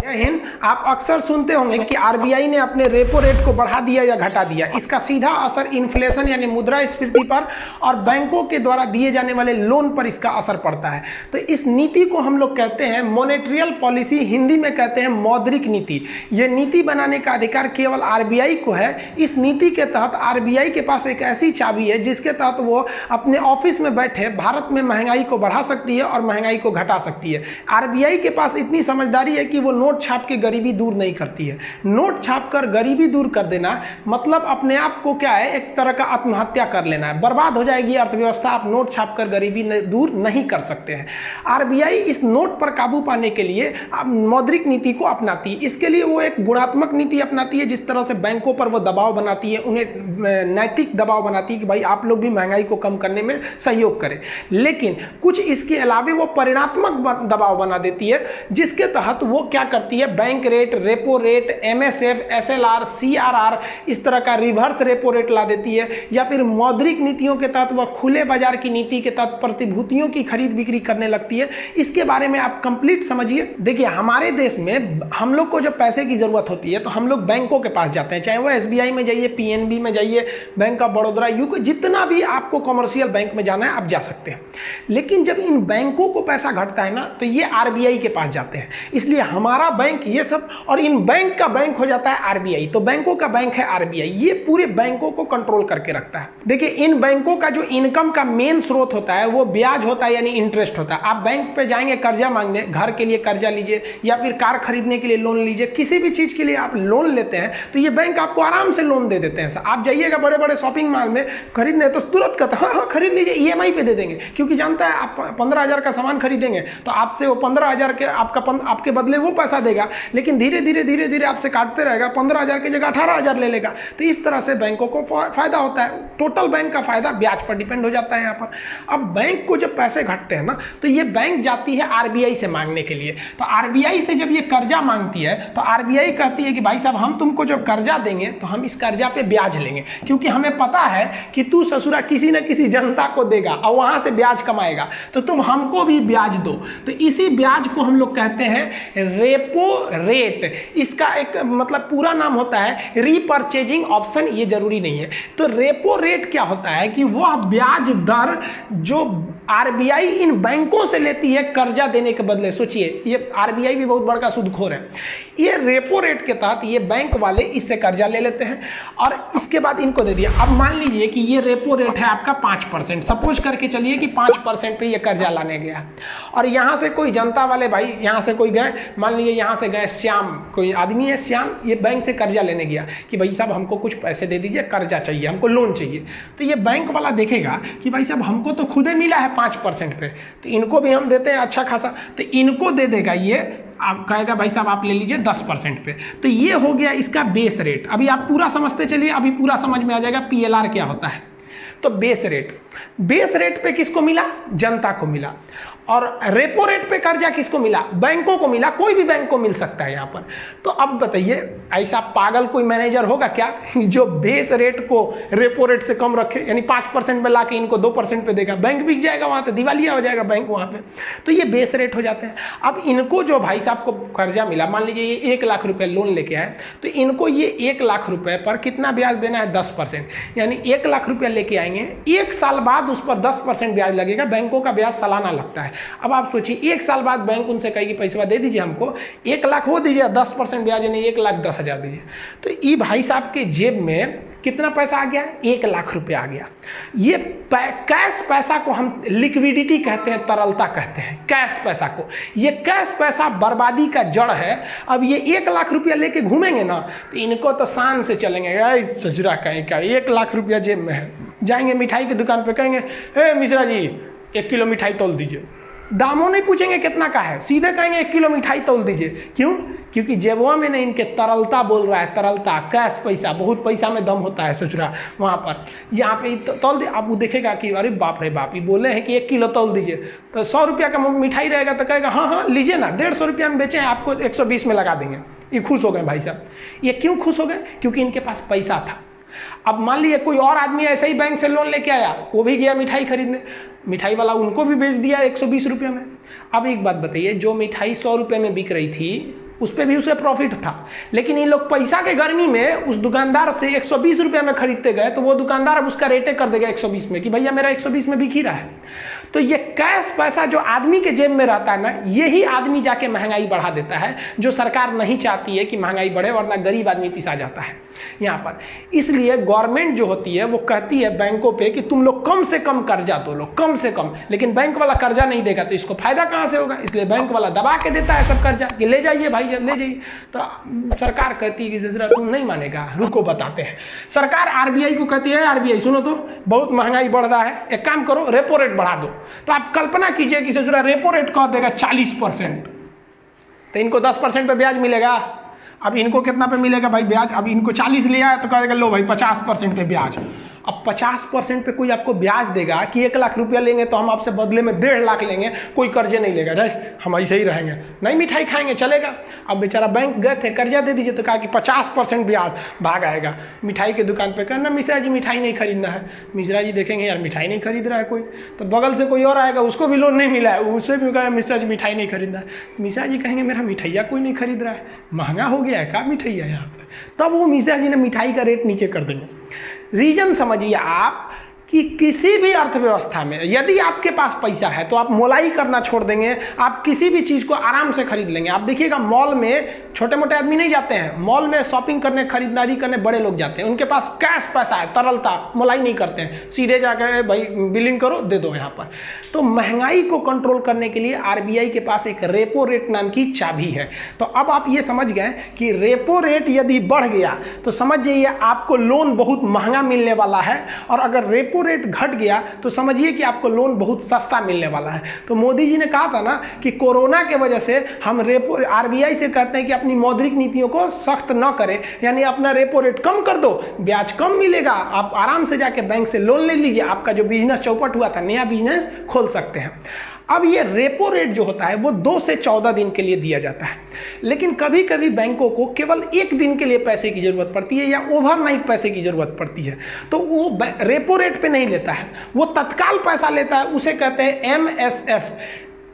जय हिंद। आप अक्सर सुनते होंगे कि आरबीआई ने अपने रेपो रेट को बढ़ा दिया या घटा दिया। इसका सीधा असर इन्फ्लेशन यानी मुद्रास्फीति पर और बैंकों के द्वारा दिए जाने वाले लोन पर इसका असर पड़ता है। तो इस नीति को हम लोग कहते हैं मॉनेटरियल पॉलिसी, हिंदी में कहते हैं मौद्रिक नीति। ये नीति बनाने का अधिकार केवल आरबीआई को है। इस नीति के तहत आरबीआई के पास एक ऐसी चाबी है जिसके तहत वो अपने ऑफिस में बैठे भारत में महंगाई को बढ़ा सकती है और महंगाई को घटा सकती है। आरबीआई के पास इतनी समझदारी है कि वो नोट छाप के गरीबी दूर नहीं करती है। नोट छाप कर गरीबी दूर कर देना मतलब अपने आप को क्या है, एक तरह का आत्महत्या कर लेना है। बर्बाद हो जाएगी अर्थव्यवस्था। आप नोट छाप कर गरीबी दूर नहीं कर सकते हैं। आरबीआई इस नोट पर काबू पाने के लिए मौद्रिक नीति को अपनाती है। इसके लिए वो एक गुणात्मक नीति अपनाती है, जिस तरह से बैंकों पर वो दबाव बनाती है, उन्हें नैतिक दबाव बनाती है कि भाई आप लोग भी महंगाई को कम करने में सहयोग करें। लेकिन कुछ इसके अलावा वो परिणात्मक दबाव बना देती है, जिसके तहत वो क्या करती है, bank rate, repo rate, MSF, SLR, CRR, इस तरह का रिवर्स रेपो रेट ला देती है। या फिर मौद्रिक नीतियों के तहत वह खुले बाजार की नीति के तहत प्रतिभूतियों की खरीद बिक्री करने लगती है। इसके बारे में आप कंप्लीट समझिए। देखिए, हमारे देश में हम लोग को जब पैसे की जरूरत होती है तो हम लोग बैंकों के पास जाते हैं, चाहे वो एसबीआई में जाइए, पीएनबी में जाइए, बैंक ऑफ बड़ौदा, यूको, जितना भी आपको कमर्शियल बैंक में जाना है आप जा सकते हैं। लेकिन जब इन बैंकों को पैसा घटता है ना, तो ये आरबीआई के पास जाते हैं। इसलिए हमारा बैंक ये सब, और इन बैंक का बैंक हो जाता है आरबीआई। तो बैंकों का बैंक है आरबीआई। ये पूरे बैंकों को कंट्रोल करके रखता है। देखिए, इन बैंकों का जो इनकम का मेन स्रोत होता है वो ब्याज होता है, यानी इंटरेस्ट होता है। आप बैंक पे जाएंगे कर्जा मांगने, घर के लिए कर्जा लीजिए या फिर कार खरीदने के लिए लोन लीजिए, किसी भी चीज के लिए आप लोन लेते हैं तो ये बैंक आपको आराम से लोन दे देते हैं। आप जाइएगा बड़े बड़े शॉपिंग मॉल में खरीदने तो तुरंत कहते हैं हाँ खरीद लीजिए, ईएमआई पे दे देंगे, क्योंकि जानता है आप 15,000 का सामान खरीदेंगे तो आपसे वो 15,000 के आपके बदले वो पैसा देगा, लेकिन धीरे धीरे आपसे काटते रहेगा, 15,000 की जगह 18,000 ले लेगा। तो इस तरह से बैंकों को फायदा होता है। टोटल बैंक का फायदा ब्याज पर डिपेंड हो जाता है यहाँ पर। अब बैंक को जब पैसे घटते हैं ना, तो ये बैंक जाती है आरबीआई से मांगने के लिए। तो आरबीआई से जब ये कर्जा मांगती है तो आरबीआई कहती है कि भाई साहब, हम तुमको जब कर्जा देंगे तो हम इस कर्जा पे ब्याज लेंगे, क्योंकि हमें पता है कि तू ससुरा किसी न किसी जनता को देगा और वहां से ब्याज कमाएगा, तो तुम हमको भी ब्याज दो। तो इसी ब्याज को हम लोग कहते हैं रेपो रेट। इसका एक मतलब पूरा नाम होता है रीपर्चेजिंग ऑप्शन, ये जरूरी नहीं है। तो रेपो रेट क्या होता है कि वह ब्याज दर जो आरबीआई इन बैंकों से लेती है कर्जा देने के बदले। सोचिए, ये आरबीआई भी बहुत बड़ा सूदखोर है। ये रेपो रेट के तहत ये बैंक वाले इससे कर्जा ले लेते हैं और इसके बाद इनको दे दिया। अब मान लीजिए कि ये रेपो रेट है आपका 5%, सपोज करके चलिए कि 5% पे ये कर्जा लाने गया, और यहाँ से कोई जनता वाले भाई यहाँ से कोई गए, मान लीजिए यहाँ से गए श्याम, कोई आदमी है श्याम, ये बैंक से कर्जा लेने गया कि भाई साहब हमको कुछ पैसे दे दीजिए, कर्जा चाहिए, हमको लोन चाहिए। तो ये बैंक वाला देखेगा कि भाई साहब हमको तो खुदे मिला है 5% पे, तो इनको भी हम देते हैं अच्छा खासा, तो इनको दे देगा ये। आप कहेगा भाई साहब आप ले लीजिए 10% पे। तो ये हो गया इसका बेस रेट। अभी आप पूरा समझते चलिए, अभी पूरा समझ में आ जाएगा पीएलआर क्या होता है। तो बेस रेट पे किसको मिला? जनता को मिला। और रेपो रेट पे कर्जा किसको मिला? बैंकों को मिला। कोई भी बैंक को मिल सकता है यहाँ पर। तो अब बताइए, ऐसा पागल कोई मैनेजर होगा क्या जो बेस रेट को रेपो रेट से कम रखे, यानी 5% में लाके इनको 2% पे देगा? बैंक बिक जाएगा, वहां पे दिवालिया हो जाएगा बैंक वहां पे। तो ये बेस रेट हो जाते हैं। अब इनको जो भाई साहब को कर्जा मिला, मान लीजिए ये 1 लाख रुपए लोन लेके आए, तो इनको ये 1 लाख रुपए पर कितना ब्याज देना है? 10%। यानी 1 लाख रुपया लेके आएंगे, 1 साल बाद उस पर 10% ब्याज लगेगा। बैंकों का ब्याज सालाना लगता है। अब आप सोचिए, 1 साल बाद बैंक उनसे कहेगी पैसा दे दीजिए हमको, 1 लाख वो दीजिए, 10% ब्याज यानी 1,10,000 दीजिए। तो ये भाई साहब के जेब में कितना पैसा आ गया? 1 लाख रुपया आ गया। ये कैश पैसा को हम लिक्विडिटी कहते हैं, तरलता कहते हैं कैश पैसा को। ये कैश पैसा बर्बादी का जड़ है। अब ये 1 लाख रुपया लेके घूमेंगे ना, तो इनको तो शान से चलेंगे, सजरा कहीं का 1 लाख रुपया जेब में है। जाएंगे मिठाई की दुकान पे, कहेंगे हे मिश्रा जी 1 किलो मिठाई तोल दीजिए। दामों नहीं पूछेंगे कितना का है, सीधे कहेंगे 1 किलो मिठाई तोल दीजिए। क्यों? क्योंकि जेबवा में नहीं, इनके तरलता बोल रहा है, तरलता, कैश पैसा, बहुत पैसा में दम होता है सोच रहा वहाँ पर। यहाँ पे तोल दे, आप वो देखेगा कि अरे बाप रे बाप, ये बोले हैं कि 1 किलो तोल दीजिए, तो 100 रुपया का मिठाई रहेगा तो कहेगा हाँ लीजिए ना, 150 रुपया में बेचें, आपको 120 में लगा देंगे। ये खुश हो गए भाई साहब। ये क्यों खुश हो गए? क्योंकि इनके पास पैसा था। अब मान लीजिए कोई और आदमी ऐसे ही बैंक से लोन लेके आया, वो भी गया मिठाई खरीदने, मिठाई वाला उनको भी बेच दिया 120 रुपये में। अब एक बात बताइए, जो मिठाई 100 रुपये में बिक रही थी उस पर भी उसे प्रॉफिट था। लेकिन ये लोग पैसा के गर्मी में उस दुकानदार से 120 रुपये में खरीदते गए, तो वो दुकानदार अब उसका रेटे कर देगा 120 में कि भैया मेरा 120 में बिक ही रहा है। तो ये कैश पैसा जो आदमी के जेब में रहता है ना, यही आदमी जाके महंगाई बढ़ा देता है, जो सरकार नहीं चाहती है कि महंगाई बढ़े, वरना गरीब आदमी पिसा जाता है यहाँ पर। इसलिए गवर्नमेंट जो होती है वो कहती है बैंकों पे कि तुम लोग कम से कम कर्जा दो, लोग कम से कम, लेकिन बैंक वाला कर्जा नहीं देगा तो इसको फायदा कहाँ से होगा? इसलिए बैंक वाला दबा के देता है सब कर्जा कि ले जाइए भाई, ले जाइए। तो सरकार कहती है कि जरा तुम नहीं मानेगा, रुको बताते हैं। सरकार आरबीआई को कहती है, आरबीआई सुनो तो बहुत महंगाई बढ़ रहा है, एक काम करो रेपो रेट बढ़ा दो। तो आप कल्पना कीजिए कि जरा रेपो रेट कह देगा 40%, तो इनको 10% पे ब्याज मिलेगा। अब इनको कितना पे मिलेगा भाई ब्याज? अब इनको 40 लिया है तो कहेगा लो भाई 50% पे ब्याज। अब 50% पे कोई आपको ब्याज देगा कि 1 लाख रुपया लेंगे तो हम आपसे बदले में 1.5 लाख लेंगे, कोई कर्जे नहीं लेगा, हम ऐसे ही रहेंगे, नहीं मिठाई खाएंगे चलेगा। अब बेचारा बैंक गए थे कर्जा दे दीजिए, तो कहा कि 50% ब्याज, भाग आएगा मिठाई की दुकान पे, कहना मिश्रा जी मिठाई नहीं खरीदना है। मिश्रा जी देखेंगे यार मिठाई नहीं खरीद रहा है कोई, तो बगल से कोई और आएगा, उसको भी लोन नहीं मिला है, उससे भी कहा मिश्रा जी मिठाई नहीं खरीदना है। मिश्रा जी कहेंगे मेरा मिठाइया कोई नहीं खरीद रहा है, महंगा हो गया है क्या मिठाइया यहाँ पर, तब वो मिश्रा जी ने मिठाई का रेट नीचे कर देंगे। रीजन समझिए आप कि किसी भी अर्थव्यवस्था में यदि आपके पास पैसा है तो आप मोलाई करना छोड़ देंगे, आप किसी भी चीज़ को आराम से खरीद लेंगे। आप देखिएगा मॉल में छोटे मोटे आदमी नहीं जाते हैं, मॉल में शॉपिंग करने खरीदारी करने बड़े लोग जाते हैं, उनके पास कैश पैसा है, तरलता, मोलाई नहीं करते हैं, सीधे जाकर भाई बिलिंग करो दे दो यहाँ पर। तो महंगाई को कंट्रोल करने के लिए आरबीआई के पास एक रेपो रेट नाम की चाबी है। तो अब आप ये समझ गए कि रेपो रेट यदि बढ़ गया तो समझ जाइए आपको लोन बहुत महंगा मिलने वाला है, और अगर रेपो रेट घट गया तो समझिए कि आपको लोन बहुत सस्ता मिलने वाला है। तो मोदी जी ने कहा था ना कि कोरोना के वजह से हम रेपो, आरबीआई से कहते हैं कि अपनी मौद्रिक नीतियों को सख्त न करें, यानी अपना रेपो रेट कम कर दो, ब्याज कम मिलेगा, आप आराम से जाके बैंक से लोन ले लीजिए, आपका जो बिजनेस चौपट हुआ था नया बिजनेस खोल सकते हैं। अब ये रेपो रेट जो होता है वो 2 से 14 दिन के लिए दिया जाता है, लेकिन कभी कभी बैंकों को केवल 1 दिन के लिए पैसे की जरूरत पड़ती है या ओवरनाइट पैसे की जरूरत पड़ती है, तो वो रेपो रेट पे नहीं लेता है, वो तत्काल पैसा लेता है, उसे कहते हैं MSF,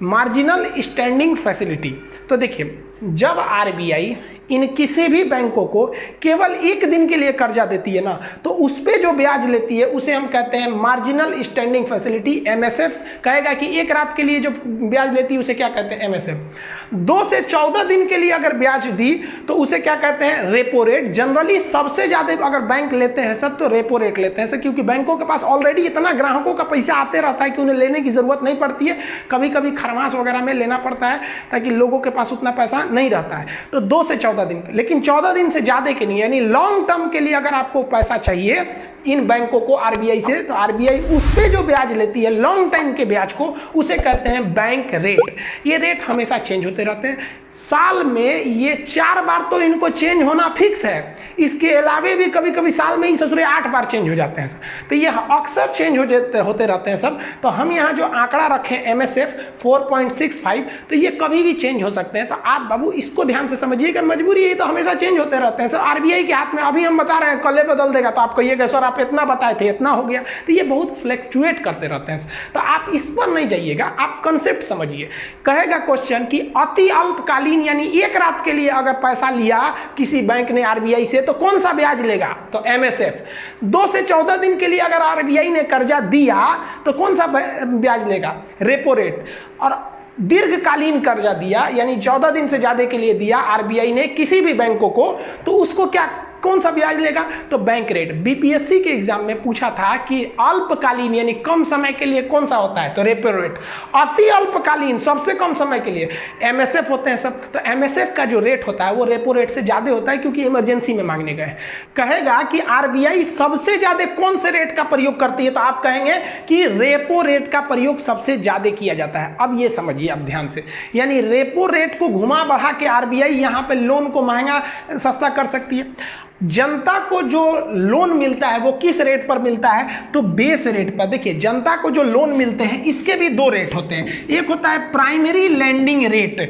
मार्जिनल स्टैंडिंग फैसिलिटी। तो देखिए जब आरबीआई इन किसी भी बैंकों को केवल 1 दिन के लिए कर्जा देती है ना, तो उस पे जो ब्याज लेती है उसे हम कहते हैं मार्जिनल स्टैंडिंग फैसिलिटी, MSF। कहेगा कि 1 रात के लिए जो ब्याज लेती है उसे क्या कहते हैं? MSF। 2 से 14 दिन के लिए अगर ब्याज दी तो उसे क्या कहते हैं? Repo rate. जनरली सबसे ज्यादा अगर बैंक लेते हैं सब तो रेपो रेट लेते हैं, क्योंकि बैंकों के पास ऑलरेडी इतना ग्राहकों का पैसा आते रहता है कि उन्हें लेने की जरूरत नहीं पड़ती है, कभी कभी खरमास वगैरह में लेना पड़ता है ताकि लोगों के पास उतना पैसा नहीं रहता है। तो 2 से 14 दिन, लेकिन 14 दिन से ज्यादा के नहीं, यानी लॉन्ग टर्म के लिए अगर आपको पैसा चाहिए इन बैंकों को आरबीआई से, तो आरबीआई उस पे जो ब्याज लेती है लॉन्ग टाइम के ब्याज को उसे कहते हैं बैंक रेट। ये रेट हमेशा चेंज होते रहते हैं, साल में ये 4 बार तो इनको चेंज होना फिक्स है, इसके अलावे भी कभी कभी साल में ही ससुरे 8 बार चेंज हो जाते हैं। तो ये अक्सर चेंज होते रहते हैं सब। तो हम यहाँ जो आंकड़ा रखें MSF 4.65, तो ये कभी भी चेंज हो सकते हैं। तो आप बाबू इसको ध्यान से समझिएगा, मजबूरी है तो हमेशा चेंज होते रहते हैं सर, आरबीआई के हाथ में। अभी हम बता रहे हैं कल बदल देगा, तो आप कहिएगा सर आप इतना बताए थे इतना हो गया, तो ये बहुत फ्लैक्चुएट करते रहते हैं। तो आप इस पर नहीं जाइएगा, आप कंसेप्ट समझिए। कहेगा क्वेश्चन कि अति अल्पकालीन यानी 1 रात के लिए अगर पैसा लिया किसी बैंक ने आरबीआई से तो कौन सा ब्याज लेगा? तो MSF। 2 से 14 दिन के लिए अगर आरबीआई ने कर्जा दिया तो कौन सा ब्याज लेगा? Repo rate. और दीर्घकालीन कर्जा दिया यानी 14 दिन से ज्यादा के लिए दिया आरबीआई ने किसी भी बैंकों को, तो उसको क्या कौन सा ब्याज लेगा? तो बैंक रेट। बीपीएससी के एग्जाम में पूछा था कि अल्पकालीन यानी कम समय के लिए कौन सा होता है? तो रेपो रेट। अति अल्पकालीन सबसे कम समय के लिए MSF होते हैं सब। तो MSF का जो रेट होता है वो रेपो रेट से ज्यादा होता है क्योंकि इमरजेंसी में मांगने गए। कहेगा कि आरबीआई सबसे ज्यादा कौन से रेट का प्रयोग करती है? तो आप कहेंगे कि रेपो रेट का प्रयोग सबसे ज्यादा किया जाता है। अब ये समझिए आप ध्यान से, यानी रेपो रेट को घुमा बढ़ा के आरबीआई यहां पे लोन को महंगा सस्ता कर सकती है। जनता को जो लोन मिलता है वो किस रेट पर मिलता है? तो बेस रेट पर। देखिए जनता को जो लोन मिलते हैं इसके भी 2 रेट होते हैं, एक होता है primary landing rate.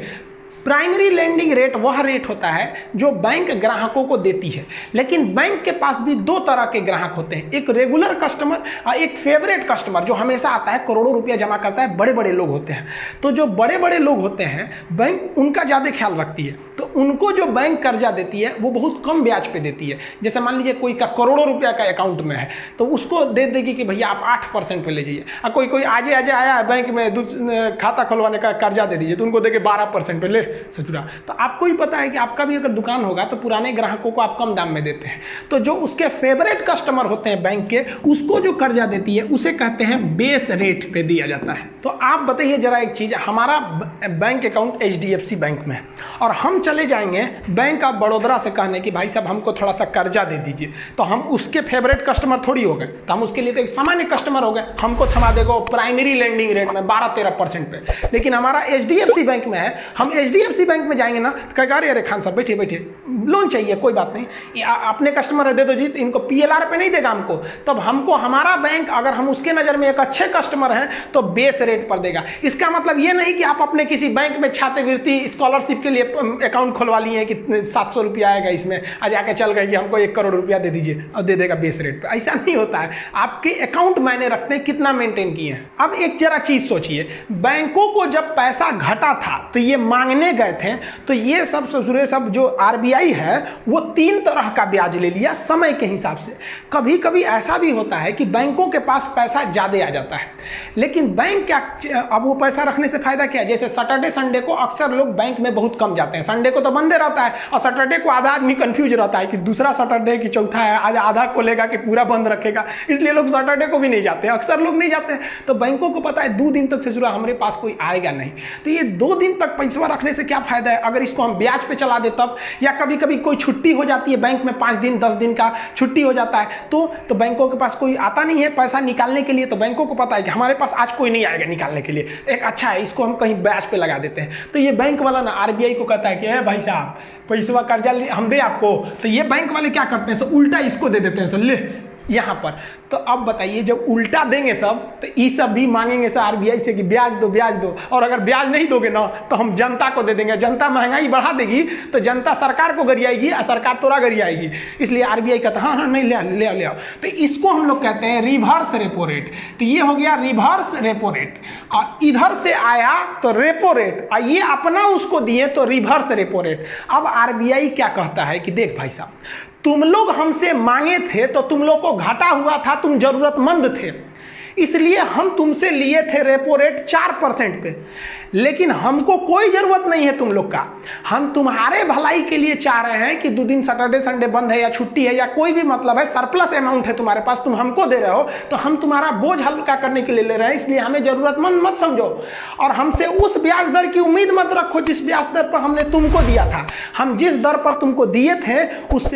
Primary lending rate वह रेट होता है जो बैंक ग्राहकों को देती है, लेकिन बैंक के पास भी दो तरह के ग्राहक होते हैं, एक रेगुलर कस्टमर और एक फेवरेट कस्टमर जो हमेशा आता है, करोड़ों रुपया जमा करता है, बड़े बड़े लोग होते हैं। तो जो बड़े बड़े लोग होते हैं बैंक उनका ज़्यादा ख्याल रखती है, तो उनको जो बैंक कर्जा देती है वो बहुत कम ब्याज पे देती है। जैसे मान लीजिए कोई का करोड़ों रुपया का अकाउंट में है तो उसको दे देगी कि भैया आप 8% पे ले जाइए, और कोई आज आया है बैंक में खाता खुलवाने का कर्जा दे दीजिए तो उनको देके 12% पे ले सचुरा। तो आपको ही पता है कि आपका भी अगर दुकान होगा तो पुराने ग्राहकों को आप कम दाम में देते हैं, तो जो उसके फेवरेट कस्टमर होते हैं बैंक के, उसको जो कर्जा देती है उसे कहते हैं बेस रेट पे दिया जाता है। तो आप बताइए जरा एक चीज, हमारा बैंक अकाउंट HDFC बैंक में है और हम चले जाएंगे बैंक ऑफ बड़ौदा से कहने कि भाई साहब हमको थोड़ा सा कर्जा दे दीजिए, तो हम उसके फेवरेट कस्टमर थोड़ी हो गए, तो हम उसके लिए तो एक सामान्य कस्टमर हो गए, हमको थमा देगा प्राइमरी लेंडिंग रेट में 12-13% पे। लेकिन हमारा HDFC बैंक में है, हम HDFC बैंक में जाएंगे ना तो कहेगा अरे खान साहब बैठिए बैठिए, लोन चाहिए कोई बात नहीं, अपने कस्टमर दे दो जी, इनको PLR पे नहीं देगा हमको, तब हमको हमारा बैंक अगर हम उसके नज़र में एक अच्छे कस्टमर हैं तो बेस रेट पर देगा। इसका मतलब ये नहीं कि आप अपने किसी बैंक में छात्रवृत्ति स्कॉलरशिप के लिए अकाउंट खुलवा लिए कि 700 रुपया आएगा इसमें, आज आके चल गए कि हमको 1 करोड़ रुपया दे दीजिए और दे देगा बेस रेट पे, ऐसा नहीं होता है। आपके अकाउंट मायने रखते हैं कितना मेंटेन किए हैं। अब एक जरा चीज सोचिए, बैंकों को जब पैसा घटा था तो ये मांगने गए थे, तो ये सब ससुरे सब जो RBI है वो 3 तरह का ब्याज ले लिया समय के हिसाब से। कभी कभी ऐसा भी होता है कि बैंकों के पास पैसा ज्यादा आ जाता है, लेकिन बैंक क्या, अब वो पैसा रखने से फायदा क्या है, जैसे सैटरडे संडे को अक्सर लोग बैंक में बहुत कम जाते हैं, संडे को तो बंदे रहता है और सैटरडे को आधा आदमी कंफ्यूज रहता है कि दूसरा सैटरडे की चौथा है, आज आधा खोलेगा कि पूरा बंद रखेगा, इसलिए लोग सैटरडे को भी नहीं जाते हैं, अक्सर लोग नहीं जाते हैं। तो बैंकों को पता है 2 दिन तक से जुड़ा हमारे पास कोई आएगा नहीं, तो ये 2 दिन तक पैसा रखने से क्या फायदा है, अगर इसको हम ब्याज पे चला दे तब, या कभी कभी कोई छुट्टी हो जाती है बैंक में, 5 दिन 10 दिन का छुट्टी हो जाता है, तो बैंकों के पास कोई आता नहीं है पैसा निकालने के लिए, तो बैंकों को पता है कि हमारे पास आज कोई नहीं आएगा निकालने के लिए, एक अच्छा है इसको हम कहीं ब्याज पे लगा देते हैं। तो ये बैंक वाला ना RBI को कहता है कि भाई साहब पैसा कर्जा हम दे आपको, तो ये बैंक वाले क्या करते हैं, उल्टा इसको दे देते हैं, ले यहाँ पर। तो अब बताइए जब उल्टा देंगे सब तो ये सब भी मांगेंगे सर RBI से कि ब्याज दो, और अगर ब्याज नहीं दोगे ना तो हम जनता को दे देंगे, जनता महंगाई बढ़ा देगी तो जनता सरकार को गरियाएगी और सरकार तोरा गरियाएगी, इसलिए RBI कहता है हाँ नहीं ले आओ। तो इसको हम लोग कहते हैं रिवर्स रेपो रेट। तो ये हो गया रिवर्स रेपो रेट, और इधर से आया तो रेपो रेट, और ये अपना उसको दिए तो रिवर्स रेपो रेट। अब RBI क्या कहता है कि देख भाई साहब, तुम लोग हमसे मांगे थे तो तुम लोग को घाटा हुआ था, तुम जरूरतमंद थे, इसलिए हम तुमसे लिए थे रेपो रेट 4% पे, लेकिन हमको कोई जरूरत नहीं है तुम लोग का, हम तुम्हारे भलाई के लिए चाह रहे हैं कि 2 दिन सैटरडे संडे बंद है या छुट्टी है या कोई भी मतलब है, सरप्लस अमाउंट है तुम्हारे पास, तुम हमको दे रहे हो तो हम तुम्हारा बोझ हल्का करने के लिए ले रहे हैं, इसलिए हमें जरूरतमंद मत समझो और हमसे उस ब्याज दर की उम्मीद मत रखो जिस ब्याज दर पर हमने तुमको दिया था। हम जिस दर पर तुमको दिए थे उससे